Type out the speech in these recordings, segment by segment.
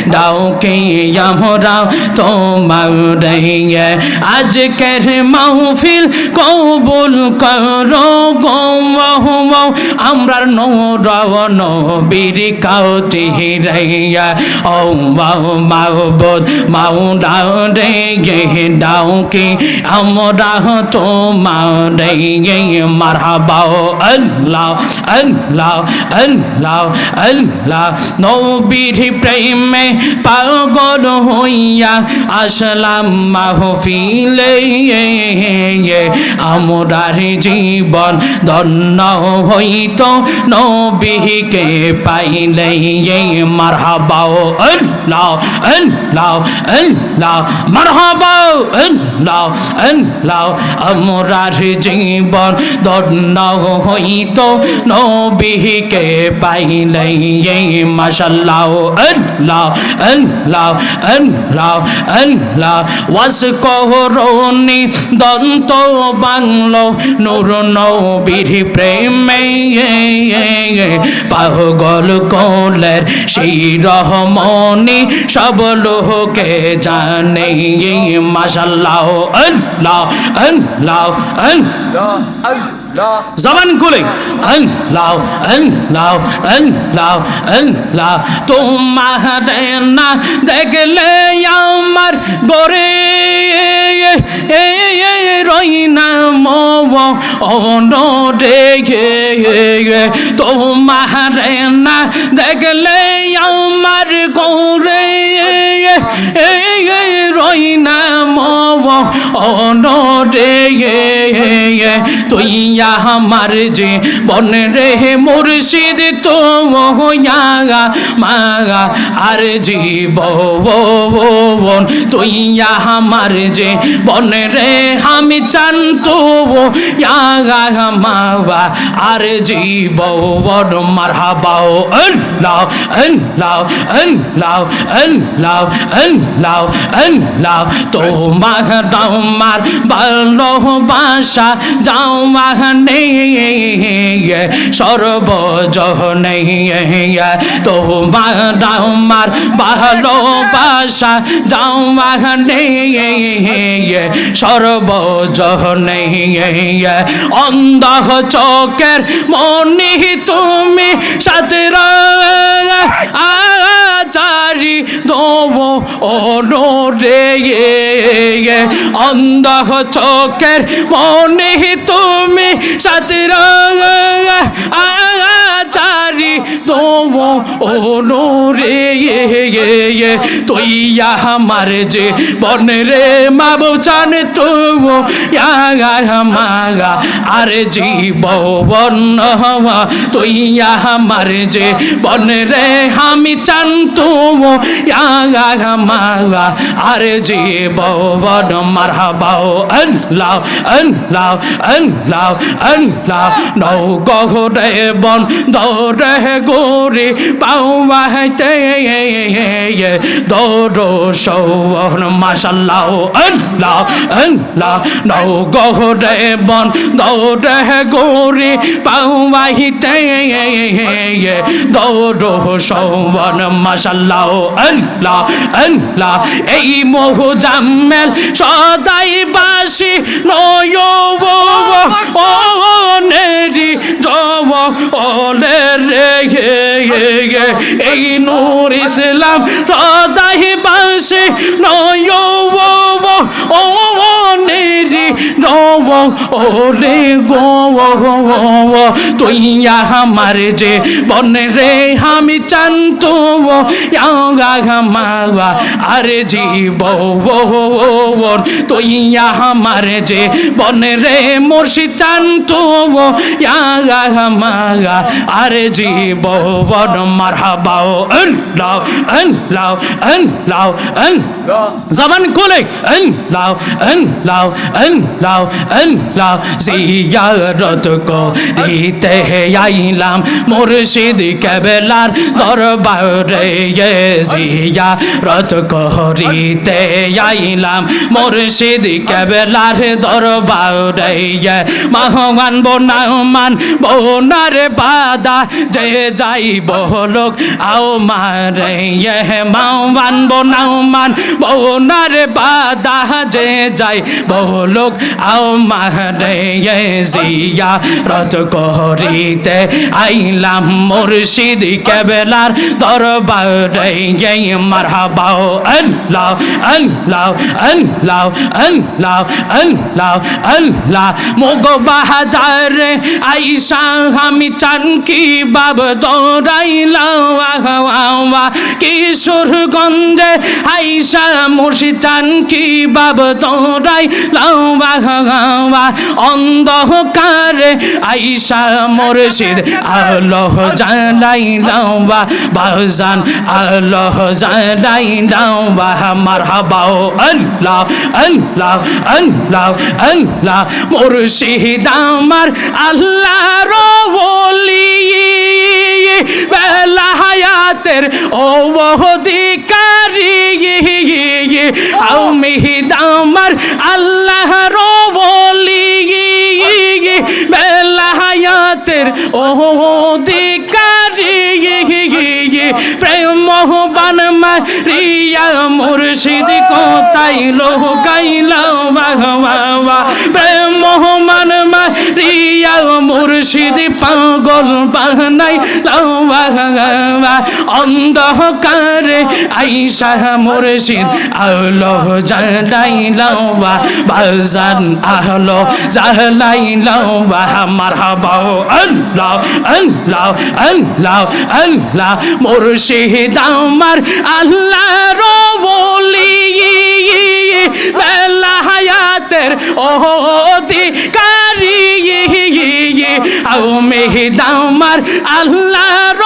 ডাকে আমরা তোমারে আজকের মাহফিল কবুল করো গো আমরার নূর নবীর কাউতি রাইয়া ও মাহবুব মাওলা রে ডাকে আমরা তোমারে মারহাবা আল্লাহ আল্লাহ আল্লাহ আল্লাহ নবীর প্রেমে পাগল হইয়া আসলাম মাহফিলে আমরার জীবন ধন্য হইত নবীকে পাইলে মারহাবা আল্লাহ আল্লাহ আল্লাহ মারহাবা আল্লাহ আল্লাহ আমরার জীবন ধন্য হইত নবীকে পাইলে মাশাআল্লাহ আল্লাহ আল্লাহ আল্লাহ আল্লাহ ওয়াস করনি দন্ত বাংলো নূর নবীর প্রেমে পাগল কোলের সেই রহমনি সব লোকে জানে মাশাআল্লাহ আল্লাহ আল্লাহ আল্লাহ জবান খুলে আল্লাহ আল্লাহ আল্লাহ আল্লাহ তোমারে না দেখলে আমার গরে রই না মনে তোমারে না দেখলে আমার গরে রই না মনে তুই আমার যে বন রে মুর্শিদ তো মাগা আর জীবন তুই আমার যে বন রে আমি চান্তু মাওয়া আর জীবন মারহাবা আল্লাহ আল্লাহ আল্লাহ আল্লাহ আল্লাহ আল্লাহ তোমার ভালোবাসা যাও মাহনে সর্বজনে তোমার আমার ভালোবাসা যাও মাহনে সর্বজনে অন্ধ চোখের মনি তুমি সাথে আচারি দোব রে অন্ধ চোখের মনি তুমি সাথে আচারি দোব রে তুই আমার যে বন রে মাবু চান তবু মাগা আর জীবন তুই আমার যে বন রে আমি চান তবু মাগা আর জীবন মারহাবা আল্লাহ আল্লাহ আল্লাহ আল্লাহ নৌ গহরে বন দৌড়ে গোরে পাওয়াতে দৌড়ো সৌন মাশাআল্লাহ আল্লাহ আল্লাহ নৌ গহরে বন দৌড়ে গোরে পাওয়াতে দৌড়ো সৌন মাশাআল্লাহ আল্লাহ আল্লাহ এই মোহ জামেল সদাই বাসি নয় ও নেরি জব ওলে রে এই নূর ইসলাম সদাই বাসি নয় ও নেরি জব ওলে গো তুই আমার যে বন রে আমি চান্তু মাওয়া আর জীবন তুই আমার যে বন রে মুর্শিদ চান্তু মাওয়া আর জীবন মারহাবা আল্লাহ আল্লাহ আল্লাহ আল্লাহ জবান খুলে আল্লাহ আল্লাহ আল্লাহ আল্লাহ জিয়ারত করিতে আইলাম মুর্শিদ কেবলার দরবারে জিয়ারত করিতে আইলাম মুর্শিদ কেবলার দরবারে মহান বোনামান বোনার বাদা যে যাইব লোক আও মারে মহান বোনামান বোনার বাদা যে যাই বহুলোক আও মারে জিয়ারত করিতে আইলাম মুর্শিদ কেবলার দরবারে মারহাবা আল্লাহ আল্লাহ আল্লাহ আল্লাহ আল্লাহ আল্লাহ মোগো বাহাদারে আইসা আমি চানকি বাব দৌড়াইলাম কিশোরগঞ্জে আইসা মুর্শিদ চানকি বাব দৌড়াইলাম অন্ধকারে আইসা মুর্শিদ আলোহ জ্বালাইলাম বাজান আলোহ জ্বালাইলাম মারহাবা আল্লাহ আল্লাহ আল্লাহ আল্লাহ মুর্শিদ আমার আল্লাহর ওলি বেলা হায়াতের ও অধিকারী আমি আমার আল্লাহর ওলি বেলা হায়াতের ও অধিকারী প্রেম মারিয়া মুর্শিদ কোথায় লোকাইলাম বাবা প্রেম মারিয়া মুর্শিদ পাগল বানাইলাম বাবা অন্ধকারে আইসা মুর্শিদ আলো জ্বালাইলাম বাজান আলো জ্বালাইলাম মারহাবা আল্লাহ আল্লাহ আল্লাহ আল্লাহ মুর্শিদ আমার আল্লাহর ওলি বেলা হায়াতের অধিকারী আমি আমার আল্লাহর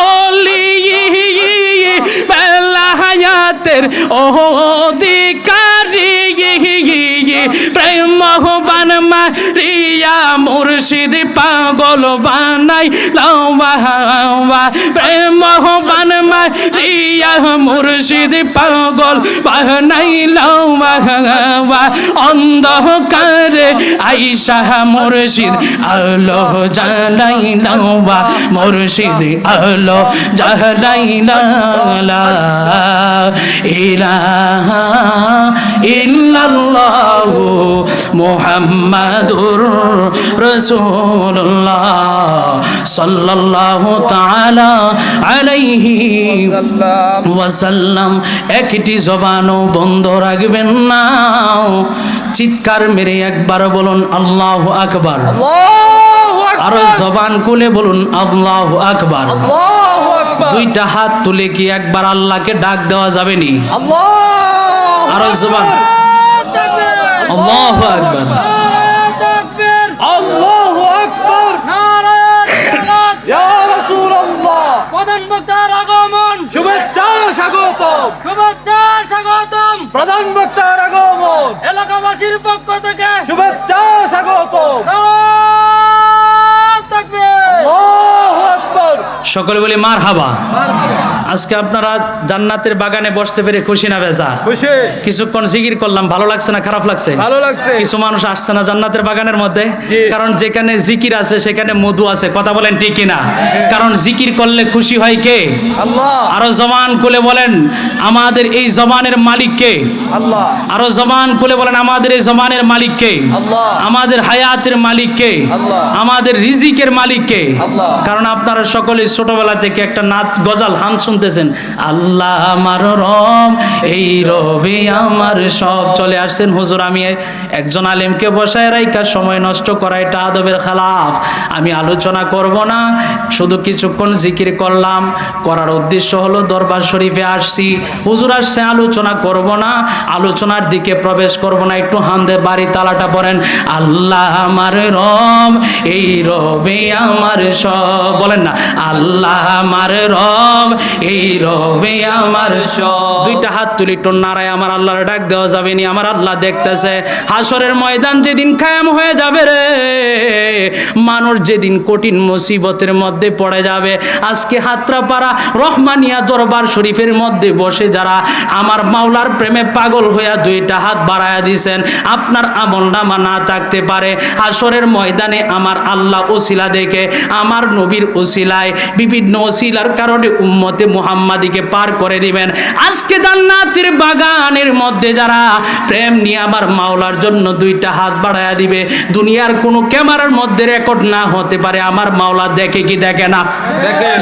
ওলি বেলা হায়াতের অধিকারী প্রেম মারিয়া মুর্শিদ পাগল বানাই লাওয়া প্রেম মারিয়া মুর্শিদ পাগল বানাই লাওয়া অন্ধকারে আইসা মুর্শিদ আলো জ্বালাই লাওয়া মুর্শিদ আলো জ্বালাই লা ইলাহা ইল্লাল্লাহ মুহাম্মাদুর রাসূলুল্লাহ সাল্লাল্লাহু তাআলা আলাইহি ওয়াসাল্লাম। একটি জবানও বন্ধ রাখবেন না, চিৎকার মেরে একবার বলুন আল্লাহু আকবার। আরো জবান খুলে বলুন আল্লাহু আকবার। দুইটা হাত তুলে কি একবার আল্লাহকে ডাক দেওয়া যাবে নি? আরো জবান আল্লাহু আকবার। আল্লাহু আকবার। ইয়া রাসূলুল্লাহ। প্রধান বক্তার আগমন, শুভেচ্ছা স্বাগতম, শুভেচ্ছা স্বাগতম। প্রধান বক্তার আগমন, এলাকাবাসীর পক্ষ থেকে শুভেচ্ছা স্বাগতম। সকলে বলি মারহাবা। আজকে আপনারা জান্নাতের বাগানে বসতে পেরে খুশি না বেজার? খুশি। কিছুক্ষণ জিকির করলাম, ভালো লাগছে না খারাপ লাগছে? ভালো লাগছে। কিছু মানুষ আসছে না জান্নাতের বাগানের মধ্যে, জি। কারণ যেখানে জিকির আছে সেখানে মধু আছে। কথা বলেন ঠিক কিনা? কারণ জিকির করলে খুশি হয় কে? আল্লাহ। আরো জবান খুলে বলেন আমাদের এই জবানের মালিক কে? আল্লাহ। আরো জবান খুলে বলেন আমাদের এই জবানের মালিক কে? আল্লাহ। আমাদের হায়াতের মালিক কে? আল্লাহ। আমাদের রিজিকের মালিক কে? আল্লাহ। কারণ আপনারা সকলে ছোটবেলা থেকে একটা নাচ গজাল হাম শুনতেছেন, আল্লাহ আমার রব, এই রবি আমার সব। চলে আসছেন হুজুর আমি একজন আলেমকে বসায় রাইকা সময় নষ্ট করা এটা আদবের খেলাফ, আমি আলোচনা করব না, শুধু কিছুক্ষণ জিকির করলাম। করার উদ্দেশ্য হলো দরবার শরীফে আসছি, হুজুর আসছে, আলোচনা করব না, আলোচনার দিকে প্রবেশ করব না। একটু হামদে বাড়ি তালাটা পড়েন, আল্লাহ আমার রব, এই রবে আমার সব। বলেন না আল্লাহ আমার রব, এই রবে আমার সব। দুইটা হাত তুলি একটু নারায় আমার আল্লাহর ডাক দেওয়া যাবে নি? আমার আল্লাহ দেখতেছে। হাসরের ময়দান যেদিন কায়েম হয়ে যাবে রে, মানুষ যেদিন কঠিন মুসিবতের মধ্যে পড়ে যাবে, আজকে হাতরাপাড়া রহমানিয়া দরবার শরীফের মধ্যে বসে যারা আমার মাওলার প্রেমে পাগল হইয়া দুইটা হাত বাড়ায়া দিছেন, আপনার আমলনামা না থাকতে পারে, হাসরের ময়দানে আমার আল্লাহ ওসিলা দেখে, আমার নবীর ওসিলায়, বিভিন্ন ওসিলার কারণে উম্মতে মুহাম্মাদিকে পার করে দিবেন। আজকে জান্নাতের বাগানের মধ্যে যারা প্রেম নিয়ে আমার মাওলার জন্য দুইটা হাত বাড়ায়া দিবে, দুনিয়ার কোনো ক্যামেরার মধ্যে রেকর্ড না হতে পারে, আমার মাওলা দেখে কি দেখে না?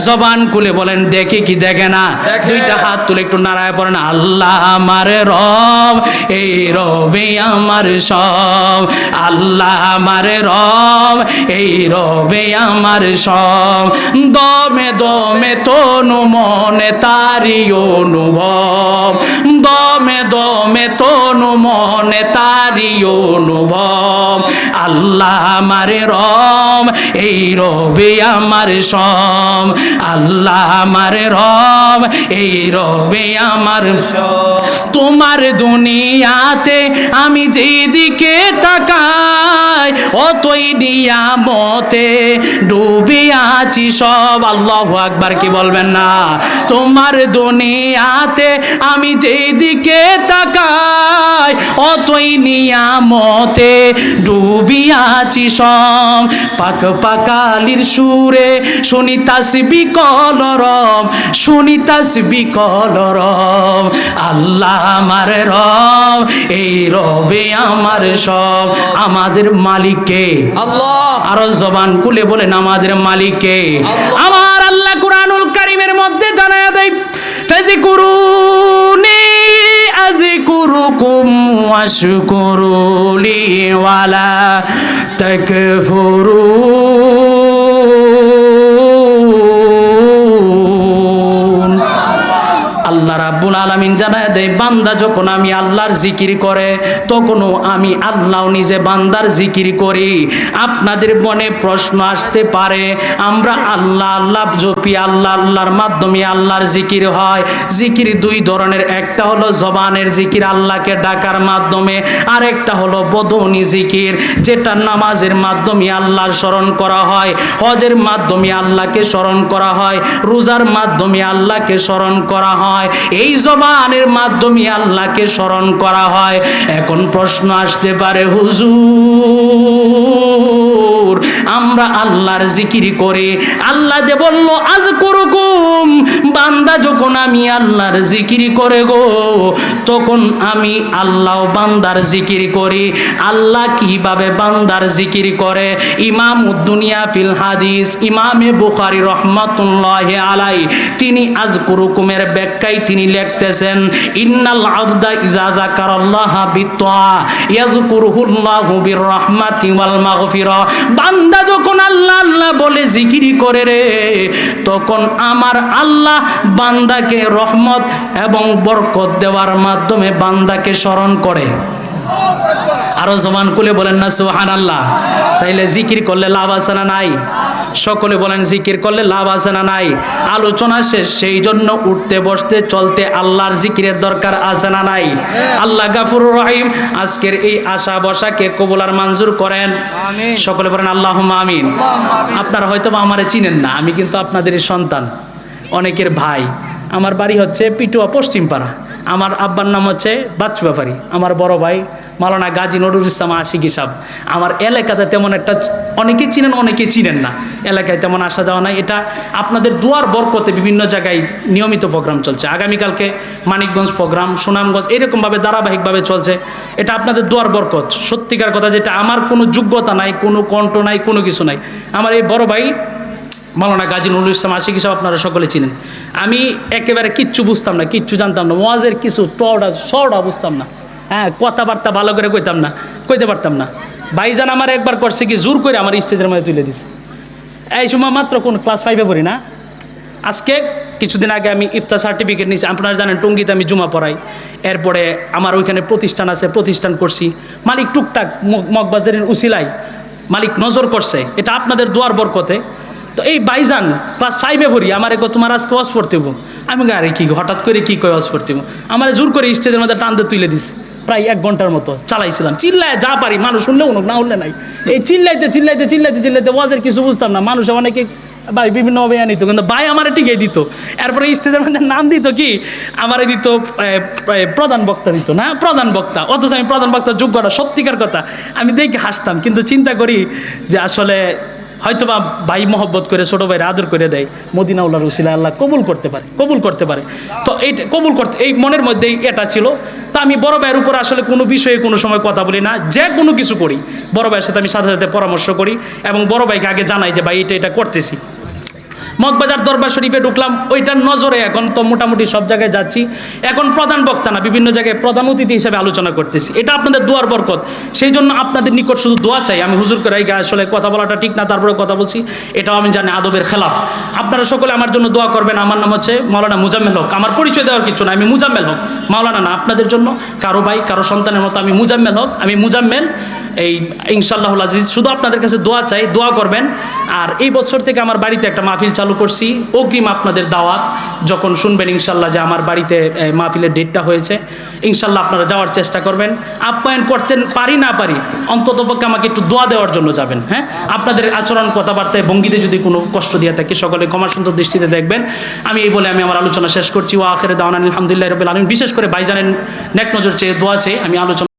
জবান খুলে বলেন দেখে কি দেখে না? দুইটা হাত তুলে একটু নারায় পড়েন, আল্লাহ আমার রব, এই রবে আমার সব। আল্লাহ আমার রব, এই রবে আমার সব। দমে দমে তনু মনে তারি অনুভব, দমে দমে তনু মনে তারি অনুভব। আল্লাহ আমার রব, এই রবে আমার সব। আল্লাহ আমার রব, এই রবে আমার সব। তোমার দুনিয়াতে আমি যেদিকে তাকাই, অতই নিয়ামতে ডুবে আছি সব। আল্লাহু আকবার, কি বলবেন না? তোমার দুনিয়াতে আমি যেদিকে তাকাই, অতই নিয়ামতে ডুবি আছি সব। পাক পাকালির সুরে শুনি তাসবিহ কলরব, শুনি তাসবিহ কলরব। আল্লাহ আমার রব, এই রবে আমার সব। আমাদের মালিক কে? আল্লাহ। আরো জবান খুলে বলেন আমাদের মালিক কে? আমার আল্লাহ কুরআনুল কারীমের মধ্যে জানায়া দেয়, ফাযকুরুনি আযকুরুকুম ওয়াশকুরুলি ওয়ালা তাকফুরুন। আল্লাহ রাব্বুল আলামিন জানায় দেয়, বান্দা যখন আমি আল্লাহর জিকির করে, তখনও আমি আল্লাহ নিজে বান্দার জিকির করি। আপনাদের মনে প্রশ্ন আসতে পারে, আমরা আল্লাহ আল্লাহ জপি, আল্লাহ আল্লাহর মাধ্যমে আল্লাহর জিকির হয়। জিকির দুই ধরনের, একটা হলো জবানের জিকির আল্লাহকে ডাকার মাধ্যমে, আর একটা হলো বদনি জিকির, যেটা নামাজের মাধ্যমে আল্লাহর স্মরণ করা হয়, হজের মাধ্যমে আল্লাহকে স্মরণ করা হয়, রোজার মাধ্যমে আল্লাহকে স্মরণ করা হয়, এই জবানের মাধ্যমে আল্লাহকে স্মরণ করা হয়। এখন প্রশ্ন আসতে পারে, হুজুর আমরা আল্লাহর জিকির করি, আল্লাহ যে বলল আযকুরুকুম, বান্দা যখন আমি আল্লাহর জিকির করে গো, তখন আমি আল্লাহ বান্দার জিকির করি। আল্লাহ কিভাবে বান্দার জিকির করে? ইমাম উদ্দুনিয়া ফিল হাদিস, ইমামে বুখারী রহমাতুল্লাহি আলাইহি, তিনি আযকুরুকুমের ব্যাখ্যায় তিনি লিখতেছেন, ইন্নাল আবদা ইযা যাকারাল্লাহা বিত্তা ইয়াযকুরুহুল্লাহু বিররহমাতি ওয়াল মাগফিরা। বান্দা যখন আল্লাহ আল্লাহ বলে জিকির করে রে, তখন আমার আল্লাহ বান্দাকে রহমত এবং বরকত দেওয়ার মাধ্যমে বান্দাকে স্মরণ করে। আরো জবান খুলে বলেন না সুবহানাল্লাহ। তাইলে জিকির করলে লাভ আছে না নাই? সকলে বলেন জিকির করলে লাভ আছে না নাই? আলোচনা শেষ, সেই জন্য উঠতে বসতে চলতে আল্লাহর জিকিরের দরকার আছে না নাই? আল্লাহ গাফুরুর রহিম আজকের এই আশা বসাকে কবুল আর মঞ্জুর করেন। সকলে বলেন আল্লাহুম্মা আমিন। আপনারা হয়তো বা আমারে চিনেন না, আমি কিন্তু আপনাদেরই সন্তান, অনেকের ভাই। আমার বাড়ি হচ্ছে পিটুয়া পশ্চিম পাড়া, আমার আব্বার নাম হচ্ছে বাচ্চু ব্যাপারী, আমার বড় ভাই মাওলানা গাজী নজরুল ইসলাম আশিকি সাহেব। আমার এলাকাতে তেমন একটা, অনেকেই চিনেন অনেকেই চিনেন না, এলাকায় তেমন আসা যাওয়া নাই। এটা আপনাদের দুয়ার বরকতে বিভিন্ন জায়গায় নিয়মিত প্রোগ্রাম চলছে। আগামীকালকে মানিকগঞ্জ প্রোগ্রাম, সুনামগঞ্জ, এরকমভাবে ধারাবাহিকভাবে চলছে। এটা আপনাদের দুয়ার বরকত। সত্যিকার কথা, যেটা আমার কোনো যোগ্যতা নাই, কোনো কণ্ঠ নাই, কোনো কিছু নাই। আমার এই বড় ভাই মাওলানা গাজী নজরুল ইসলাম আশিকি সাহেব আপনারা সকলে চিনেন। আমি একেবারে কিচ্ছু বুঝতাম না, কিচ্ছু জানতাম না, ওয়াজের কিছু সটা বুঝতাম না, হ্যাঁ, কথাবার্তা ভালো করে কইতে পারতাম না। ভাইজান আমার একবার করছে কি, জোর করে আমার স্টেজের মধ্যে তুলে দিছে। এই সময় মাত্র কোন ক্লাস 5-এ পড়ি না। আজকে কিছুদিন আগে আমি ইফতার সার্টিফিকেট নিয়েছি। আপনারা জানেন টঙ্গীতে আমি জুমা পড়াই, এরপরে আমার ওইখানে প্রতিষ্ঠান আছে, প্রতিষ্ঠান করছি। মালিক টুকটাক মগবাজারের উসিলাই মালিক নজর করছে, এটা আপনাদের দোয়ার বরকতে। তো এই ভাইজান ক্লাস 5-এ পড়ি, আমার তোমার আজকে ওয়াজ পড়তে হবো, আমি আরে কি হঠাৎ করে কি কয় ওয়াজ পড়তে আমার জোর করে স্টেজের মধ্যে টানতে তুলে দিছে প্রায় 1 ঘন্টার মতো চালাইছিলাম, চিল্লায় যা পারি, মানুষ শুনলেও না শুনলে নাই, এই চিল্লাইতে ওয়াজের কিছু বুঝতাম না, মানুষ অনেকে ভাই বিভিন্নভাবে নিত, কিন্তু ভাই আমার টিকে দিত, এরপরে স্টেজের মধ্যে নাম দিত কি আমারে দিত প্রধান বক্তা দিত না, প্রধান বক্তা, অথচ আমি প্রধান বক্তার যোগ্য না, সত্যিকার কথা আমি দেখে হাসতাম, কিন্তু চিন্তা করি যে আসলে হয়তোবা ভাই মহব্বত করে ছোটো ভাইয়ের আদর করে দেয়, মদিনাউল্লাহ রসিলা আল্লাহ কবুল করতে পারে, তো এইটা কবুল করতে এই মনের মধ্যেই এটা ছিল। তো আমি বড় ভাইয়ের উপর আসলে কোনো বিষয়ে কোনো সময় কথা বলি না, যে কোনো কিছু করি বড় ভাইয়ের সাথে আমি সাথে সাথে পরামর্শ করি এবং বড় ভাইকে আগে জানাই যে ভাই এটা করতেছি। মগবাজার দরবার শরীফে ঢুকলাম, ওইটার নজরে এখন তো মোটামুটি সব জায়গায় যাচ্ছি, এখন প্রধান বক্তা না, বিভিন্ন জায়গায় প্রধান অতিথি হিসেবে আলোচনা করতেছি, এটা আপনাদের দোয়ার বরকত, সেই জন্য আপনাদের নিকট শুধু দোয়া চাই। আমি হুজুর করে আসলে কথা বলাটা ঠিক না, তারপরে কথা বলছি, এটাও আমি জানি আদবের খেলাফ। আপনারা সকলে আমার জন্য দোয়া করবেন। আমার নাম হচ্ছে মাওলানা মুজাম্মেল হক, আমার পরিচয় দেওয়ার কিছু না, আমি মুজাম্মেল হক, মাওলানা না, আপনাদের জন্য কারো ভাই কারো সন্তানের মতো আমি মুজাম্মেল হক, আমি মুজাম্মেল এই ইনশাআল্লাহুল আজিজ। শুধু আপনাদের কাছে দোয়া চাই, দোয়া করবেন। আর এই বছর থেকে আমার বাড়িতে একটা মাহফিল চালু করছি, অগ্রিম আপনাদের দাওয়াত, যখন শুনবেন ইনশাআল্লাহ যে আমার বাড়িতে মাহফিলের ডেটটা হয়েছে, ইনশাআল্লাহ আপনারা যাওয়ার চেষ্টা করবেন। আপ্যায়ন করতে পারি না পারি, অন্ততপক্ষে আমাকে একটু দোয়া দেওয়ার জন্য যাবেন। হ্যাঁ, আপনাদের আচরণ কথাবার্তায় ভঙ্গিতে যদি কোনো কষ্ট দিয়ে থাকে সকলে ক্ষমা সুন্দর দৃষ্টিতে দেখবেন। আমি এই বলে আমি আমার আলোচনা শেষ করছি। ওয়া আখিরু দাওয়ানা আলহামদুলিল্লাহি রাব্বিল আলামিন। বিশেষ করে ভাইজানের নেক নজর চেয়ে দোয়া চেয়ে আমি আলোচনা